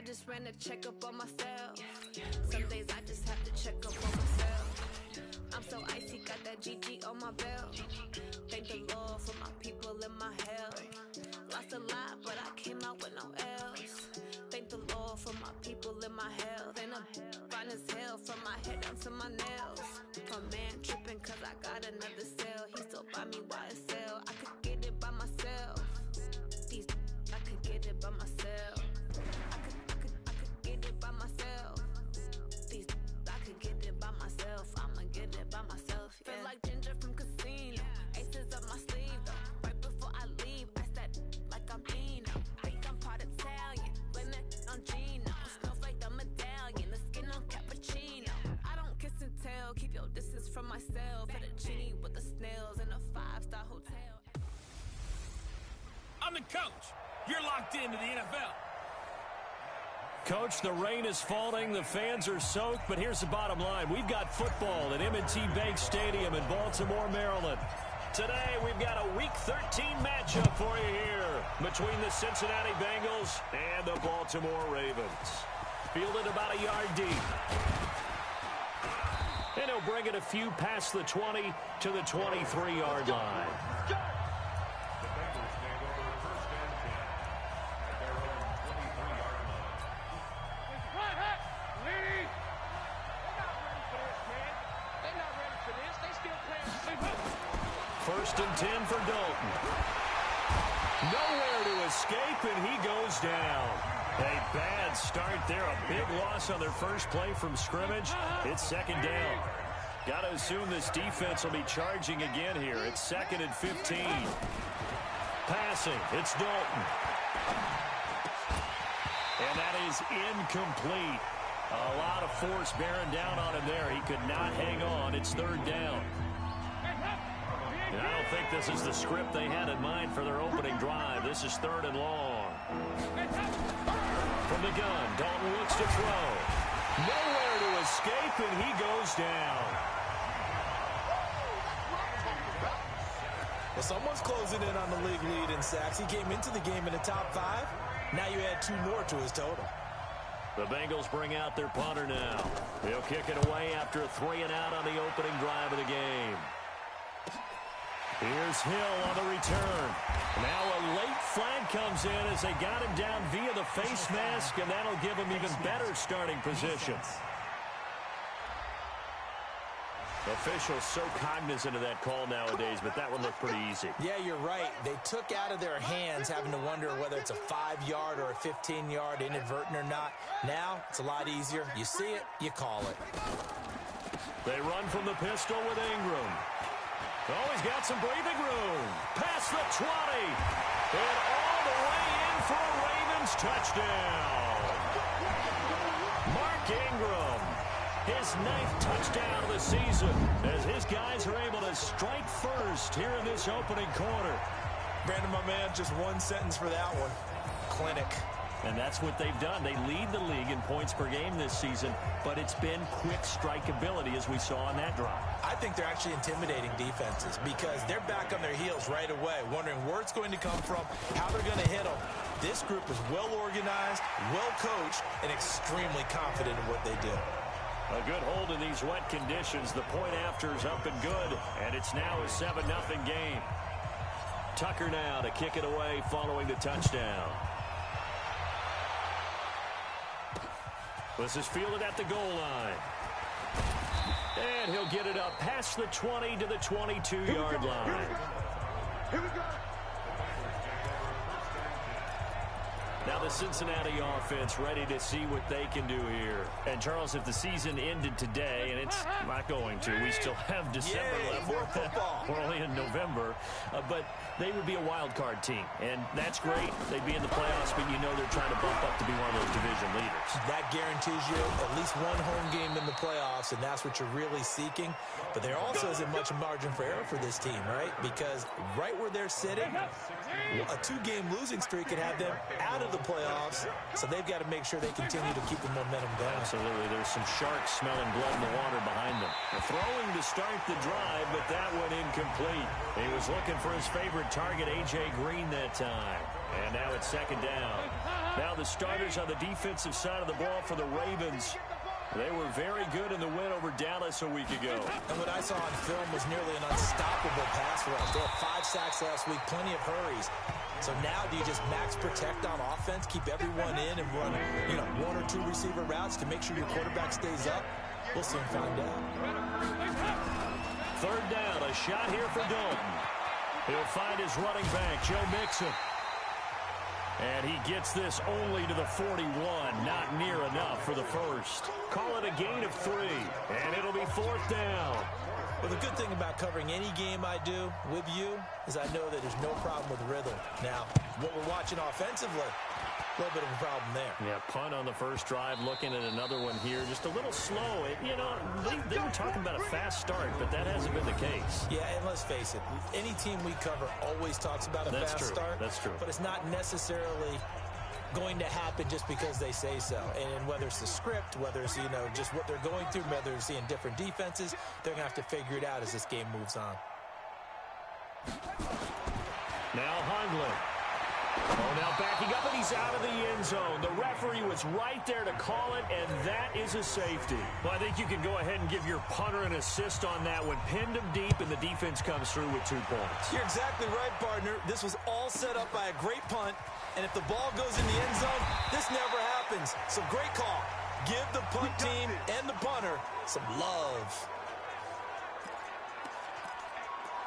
just ran a checkup on myself. Some days I just have to check up on myself. I'm so icy, got that GG on my belt. Thank the Lord for my people and my health. Lost a lot, but I came out with no L's. Thank the Lord for my people and my health. And I'm fine as hell from my head down to my nails. My man tripping cause I got another cell. He still buy me YSL. I could get it by myself. These I could get it by myself. I could get it by myself. These I could get it by myself. I'ma get it by myself. Yeah. Feel like Ginger from Casino. Aces up my sleeve though. Right before I leave, I said like I'm Dino. Think I'm part Italian. Blame that on Gino. Smells like the medallion. The skin on cappuccino. I don't kiss and tell. Keep your distance from myself. Fettuccine with the snails in a 5-star hotel. I'm the coach. You're locked into the NFL. Coach, the rain is falling, the fans are soaked, but here's the bottom line. We've got football at M&T Bank Stadium in Baltimore, Maryland. Today, we've got a Week 13 matchup for you here between the Cincinnati Bengals and the Baltimore Ravens. Fielded about a yard deep. And he'll bring it a few past the 20 to the 23-yard line. First and 10 for Dalton. Nowhere to escape, and he goes down. A bad start there. A big loss on their first play from scrimmage. It's second down. Got to assume this defense will be charging again here. It's 2nd and 15. Passing. It's Dalton. And that is incomplete. A lot of force bearing down on him there. He could not hang on. It's 3rd down. And I don't think this is the script they had in mind for their opening drive. This is 3rd and long. From the gun, Dalton looks to throw. Nowhere to escape, and he goes down. Well, someone's closing in on the league lead in sacks. He came into the game in the top 5. Now you add 2 more to his total. The Bengals bring out their punter now. He'll kick it away after a 3-and-out on the opening drive of the game. Here's Hill on the return. Now a late flag comes in as they got him down via the face mask, and that'll give him even better starting position. Officials so cognizant of that call nowadays, but that one looked pretty easy. Yeah, you're right. They took out of their hands having to wonder whether it's a 5-yard or a 15-yard inadvertent or not. Now, it's a lot easier. You see it, you call it. They run from the pistol with Ingram. Oh, he's got some breathing room. Past the 20. And all the way in for a Ravens touchdown. Mark Ingram. His 9th touchdown of the season as his guys are able to strike first here in this opening quarter. Brandon, my man, just one sentence for that one. Clinic. And that's what they've done. They lead the league in points per game this season, but it's been quick strike ability as we saw on that drive. I think they're actually intimidating defenses because they're back on their heels right away, wondering where it's going to come from, how they're going to hit them. This group is well organized, well coached, and extremely confident in what they do. A good hold in these wet conditions. The point after is up and good, and it's now a 7-0 game. Tucker now to kick it away following the touchdown. This is fielded at the goal line. And he'll get it up past the 20 to the 22-yard line. Here we go. Now the Cincinnati offense ready to see what they can do here. And, Charles, if the season ended today, and it's not going to, we still have December left. More football. We're only in November. But they would be a wild card team. And that's great. They'd be in the playoffs, but you know they're trying to bump up to be one of those division leaders. That guarantees you at least one home game in the playoffs, and that's what you're really seeking. But there also isn't much margin for error for this team, right? Because right where they're sitting, a 2-game losing streak could have them out of the playoffs, so they've got to make sure they continue to keep the momentum going. Absolutely. There's some sharks smelling blood in the water behind them. They're throwing to start the drive, but that one incomplete. He was looking for his favorite target, A.J. Green, that time. And now it's second down. Now the starters on the defensive side of the ball for the Ravens. They were very good in the win over Dallas a week ago. And what I saw on film was nearly an unstoppable pass rush. They had 5 sacks last week, plenty of hurries. So now do you just max protect on offense, keep everyone in and run, 1 or 2 receiver routes to make sure your quarterback stays up? We'll soon find out. Third down, a shot here for Dalton. He'll find his running back, Joe Mixon. And he gets this only to the 41, not near enough for the first. Call it a gain of 3, and it'll be fourth down. Well, the good thing about covering any game I do with you is I know that there's no problem with rhythm. Now, what we're watching offensively, a little bit of a problem there. Yeah, punt on the first drive, looking at another one here. Just a little slow. They were talking about a fast start, but that hasn't been the case. Yeah, and let's face it, any team we cover always talks about a fast start. That's true. But it's not necessarily going to happen just because they say so. And whether it's the script, whether it's, just what they're going through, whether it's seeing different defenses, they're going to have to figure it out as this game moves on. Now Hundley. Oh, now backing up, and he's out of the end zone. The referee was right there to call it, and that is a safety. Well, I think you can go ahead and give your punter an assist on that one. Pinned him deep, and the defense comes through with 2 points. You're exactly right, partner. This was all set up by a great punt, and if the ball goes in the end zone, this never happens. So great call. Give the punt team and the punter some love.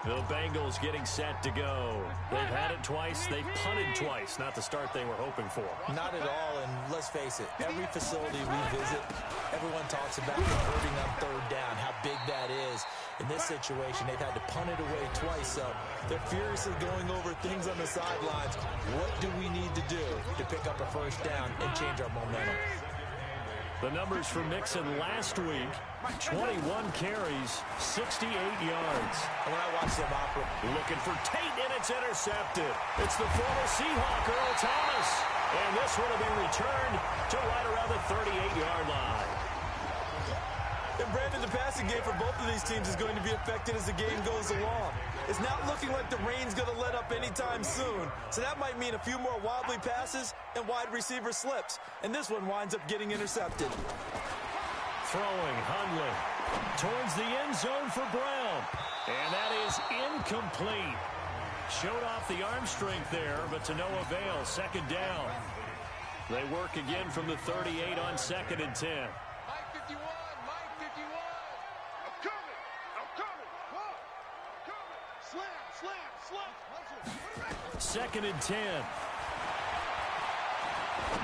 The Bengals getting set to go. They've had it twice. They've punted twice. Not the start they were hoping for. Not at all, and let's face it, every facility we visit, everyone talks about converting on third down, how big that is. In this situation, they've had to punt it away twice, so they're furiously going over things on the sidelines. What do we need to do to pick up a first down and change our momentum? The numbers for Mixon last week, 21 carries, 68 yards. And when I watch them operate, looking for Tate, and it's intercepted. It's the former Seahawk, Earl Thomas. And this one will be returned to right around the 38-yard line. And Brandon, the passing game for both of these teams is going to be affected as the game goes along. It's not looking like the rain's going to let up anytime soon. So that might mean a few more wobbly passes and wide receiver slips. And this one winds up getting intercepted. Throwing Hundley towards the end zone for Brown. And that is incomplete. Showed off the arm strength there, but to no avail. Second down. They work again from the 38 on 2nd and 10. Second and 10.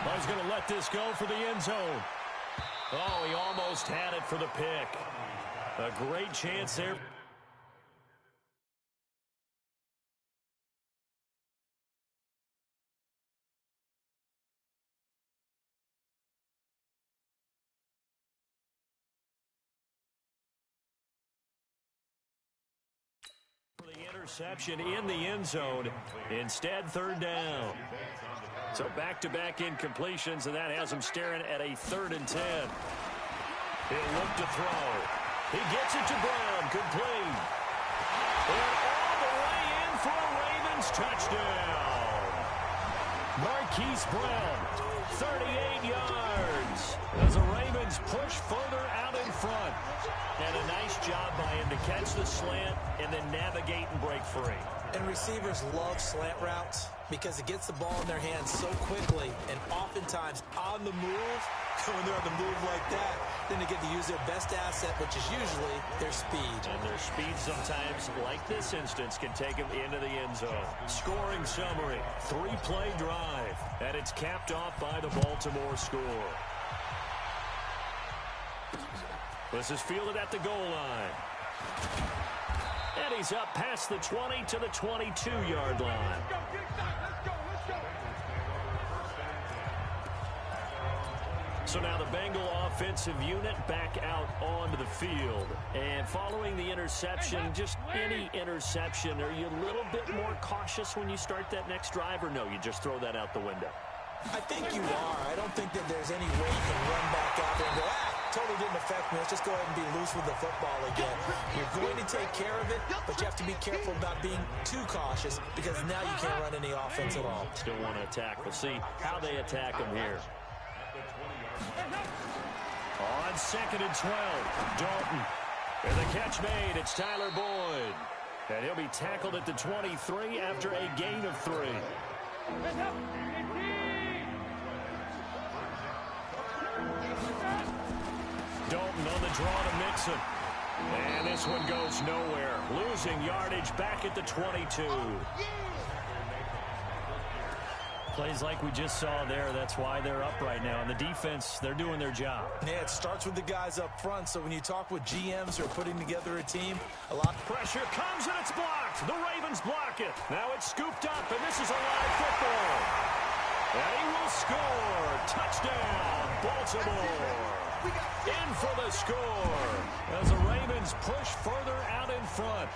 Well, he's going to let this go for the end zone. Oh, he almost had it for the pick. A great chance there. Interception in the end zone. Instead, third down. So back-to-back incompletions, and that has him staring at a 3rd and 10. He'll look to throw. He gets it to Brown. Complete. And all the way in for a Ravens touchdown. Marquise Brown, 38 yards. As the Ravens push further out in front. And a nice job by him to catch the slant and then navigate and break free. And receivers love slant routes because it gets the ball in their hands so quickly and oftentimes on the move. When they're on the move like that, then they get to use their best asset, which is usually their speed. And their speed sometimes, like this instance, can take them into the end zone. Scoring summary, 3-play drive, and it's capped off by the Baltimore score. This is fielded at the goal line. And he's up past the 20 to the 22-yard line. So now the Bengal offensive unit back out onto the field. And following the interception, just any interception, are you a little bit more cautious when you start that next drive, or no, you just throw that out the window? I think you are. I don't think that there's any way you can run back out there and go, totally didn't affect me. Let's just go ahead and be loose with the football again. You're going to take care of it, but you have to be careful about being too cautious because now you can't run any offense at all. Still want to attack. We'll see how they attack them here. On 2nd and 12, Dalton. And the catch made. It's Tyler Boyd. And he'll be tackled at the 23 after a gain of 3. Dalton on the draw to Mixon. And this one goes nowhere. Losing yardage back at the 22. Plays like we just saw there. That's why they're up right now. And the defense, they're doing their job. Yeah, it starts with the guys up front. So when you talk with GMs who are putting together a team, a lot of pressure comes and it's blocked. The Ravens block it. Now it's scooped up, and this is a live football. And he will score. Touchdown, Baltimore. In for the score as the Ravens push further out in front.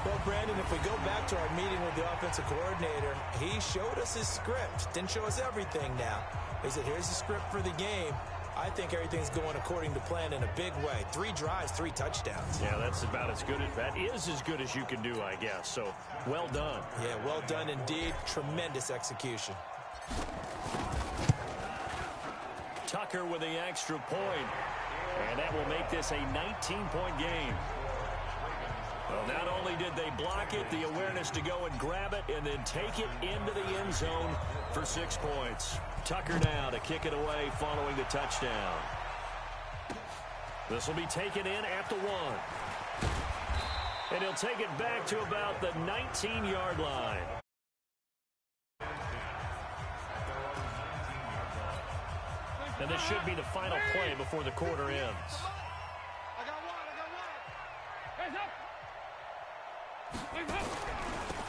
Well, Brandon, if we go back to our meeting with the offensive coordinator, he showed us his script. Didn't show us everything now. He said, here's the script for the game. I think everything's going according to plan in a big way. 3 drives, 3 touchdowns. Yeah, that's about as good as that is as good as you can do, I guess. So, well done. Yeah, well done indeed. Tremendous execution. Tucker with the extra point. And that will make this a 19-point game. Well, not only did they block it, the awareness to go and grab it and then take it into the end zone for 6 points. Tucker now to kick it away following the touchdown. This will be taken in at the 1. And he'll take it back to about the 19-yard line. And this should be the final play before the quarter ends.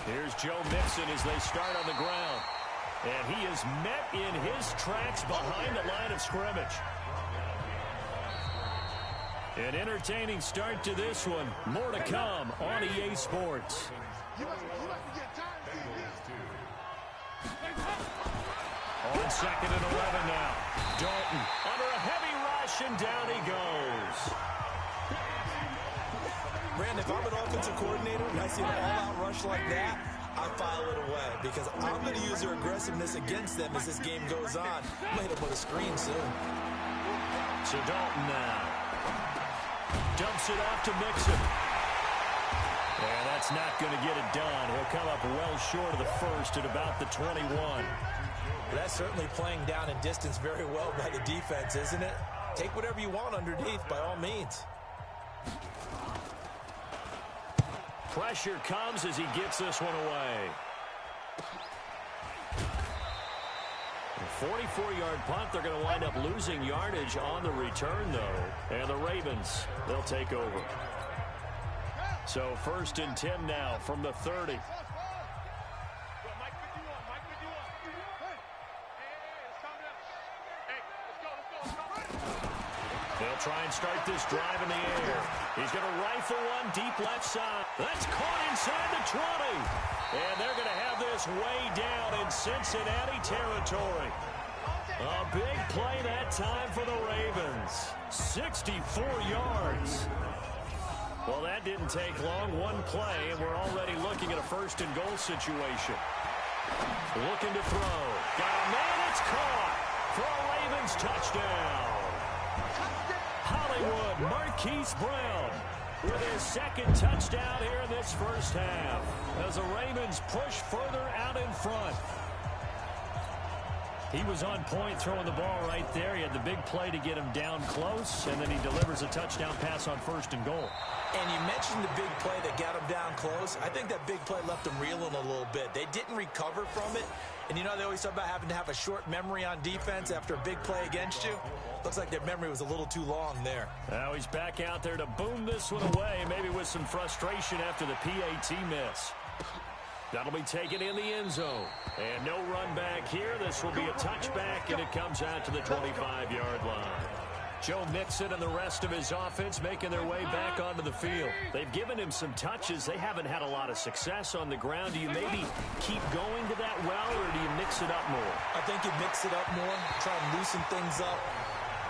Here's Joe Mixon as they start on the ground. And he is met in his tracks behind the line of scrimmage. An entertaining start to this one. More to come on EA Sports. On 2nd and 11 now. Dalton under a heavy rush, and down he goes. Brandon, if I'm an offensive coordinator and I see an all-out rush like that, I file it away because I'm going to use their aggressiveness against them as this game goes on. I'm going to hit them with a screen soon. So Dalton now dumps it off to Mixon. And that's not going to get it done. He'll come up well short of the first at about the 21. That's certainly playing down in distance very well by the defense, isn't it? Take whatever you want underneath by all means. Pressure comes as he gets this one away. A 44-yard punt. They're going to wind up losing yardage on the return, though. And the Ravens, they'll take over. So 1st and 10 now from the 30. They'll try and start this drive in the air. He's going to rifle one deep left side. That's caught inside the 20. And they're going to have this way down in Cincinnati territory. A big play that time for the Ravens. 64 yards. Well, that didn't take long. One play, and we're already looking at a 1st and goal situation. Looking to throw. Got a man, it's caught for a Ravens touchdown. Hollywood Marquise Brown with his 2nd touchdown here in this first half as the Ravens push further out in front. He was on point throwing the ball right there. He had the big play to get him down close, and then he delivers a touchdown pass on 1st and goal. And you mentioned the big play that got him down close. I think that big play left him reeling a little bit. They didn't recover from it. And you know, they always talk about having to have a short memory on defense after a big play against you. Looks like their memory was a little too long there. Now he's back out there to boom this one away, maybe with some frustration after the PAT miss. That'll be taken in the end zone. And no run back here. This will be a touchback, and it comes out to the 25-yard line. Joe Mixon and the rest of his offense making their way back onto the field. They've given him some touches. They haven't had a lot of success on the ground. Do you maybe keep going to that well, or do you mix it up more? I think you mix it up more, try and loosen things up.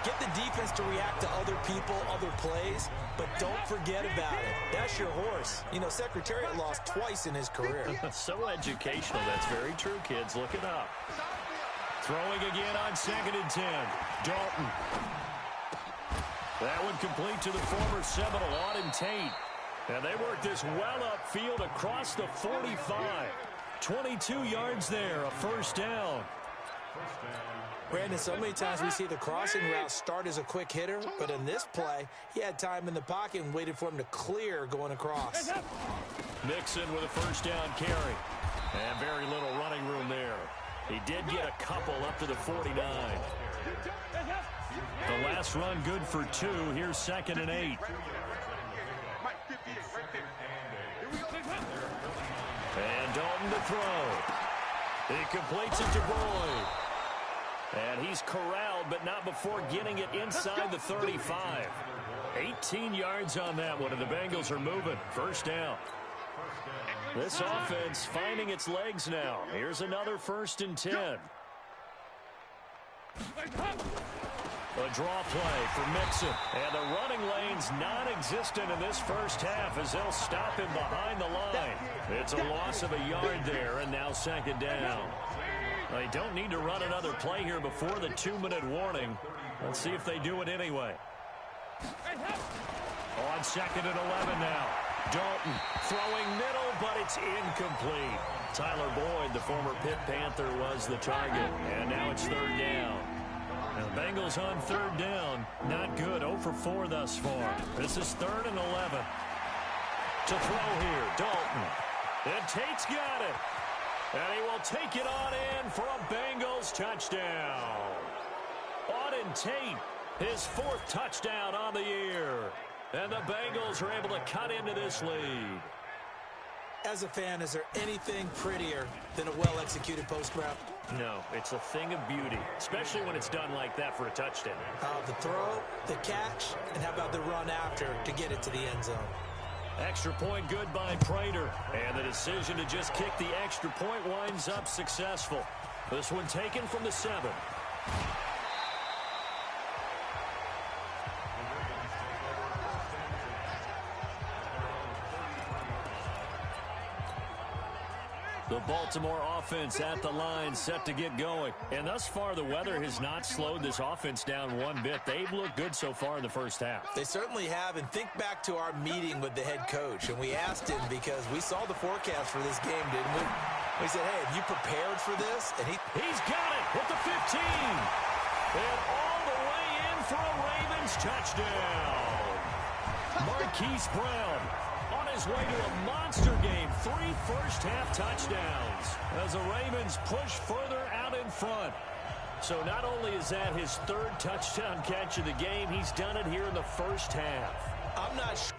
Get the defense to react to other people, other plays, but don't forget about it. That's your horse. You know, Secretariat lost twice in his career. So educational. That's very true, kids. Look it up. Throwing again on 2nd and 10. Dalton. That one complete to the former Seminole, Auden Tate. And they work this well upfield across the 45. 22 yards there, a first down. Brandon, so many times we see the crossing route start as a quick hitter, but in this play, he had time in the pocket and waited for him to clear going across. Mixon with a first down carry. And very little running room there. He did get a couple up to the 49. The last run good for 2. Here's 2nd and 8. And Dalton to throw. He completes it to Boyd. And he's corralled, but not before getting it inside the 35. 18 yards on that one, and the Bengals are moving. First down. This offense finding its legs now. Here's another 1st and 10. A draw play for Mixon. And the running lane's non-existent in this first half as they'll stop him behind the line. It's a loss of a yard there, and now 2nd down. They don't need to run another play here before the 2-minute warning. Let's see if they do it anyway. On 2nd and 11 now. Dalton throwing middle, but it's incomplete. Tyler Boyd, the former Pitt Panther, was the target. And now it's 3rd down. Now the Bengals on 3rd down. Not good. 0 for 4 thus far. This is 3rd and 11. To throw here, Dalton. And Tate's got it. And he will take it on in for a Bengals touchdown. Auden Tate, his 4th touchdown on the year. And the Bengals are able to cut into this lead. As a fan, is there anything prettier than a well-executed post route? No, it's a thing of beauty, especially when it's done like that for a touchdown. The throw, the catch, and how about the run after to get it to the end zone? Extra point good by Prater. And the decision to just kick the extra point winds up successful. This one taken from the 7. The Baltimore offense at the line, set to get going. And thus far, the weather has not slowed this offense down one bit. They've looked good so far in the first half. They certainly have. And think back to our meeting with the head coach. And we asked him because we saw the forecast for this game, didn't we? We said, hey, have you prepared for this? And he's got it with the 15. And all the way in for a Ravens touchdown. Marquise Brown on his way to a monster game. 3 first-half touchdowns as the Ravens push further out in front. So not only is that his 3rd touchdown catch of the game, he's done it here in the first half. I'm not sure.